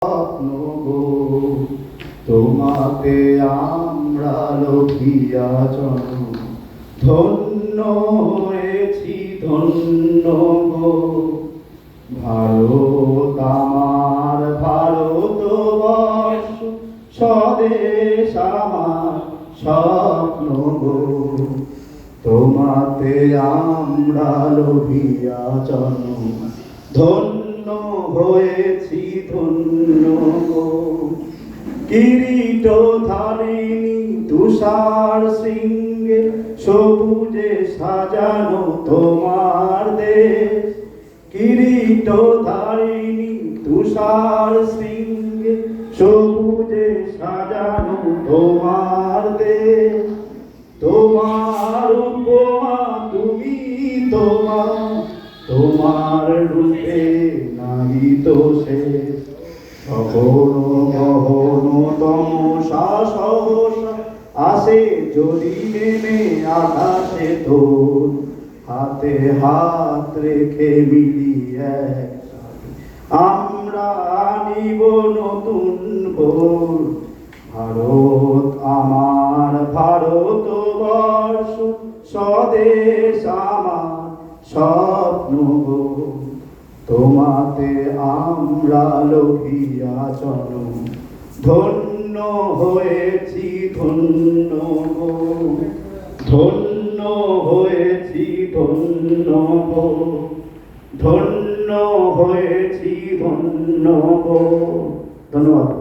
স্বপ্ন গো, তোমাতে আমরা লভিয়াজন ধন্য হয়েছি ধন্য গো। ভারত আমার ভারতবর্ষ, স্বদেশ আমার স্বপ্ন গো, তোমাতে আমরা লভিয়াজন ধন্য হয়েছি ধন্য গো। কিরীট ধারিণী তুষার শৃঙ্গে সবুজে সাজানো তোমার দেশ। কিরীট ধারিণী তুষার শৃঙ্গে সবুজে সাজানো তোমার দেশ। তোমার উপমা তুমি তোমার রূপে নাই তো শেষ। গহন গহন তমসা সহসা আসে যদি নেমে আকাশে তোর, হাতে হাত রেখে মিলি একসাথে আমরা আনিব নতুন ভোর। ভারত আমার ভারতবর্ষ, স্বদেশ আমার স্বপ্ন গো, তোমাতে আমরা লভিয়াজন ধন্য হয়েছি ধন্য গো। ধন্য হয়েছি ধন্য গো, ধন্য হয়েছি ধন্য গো। ধন্যবাদ।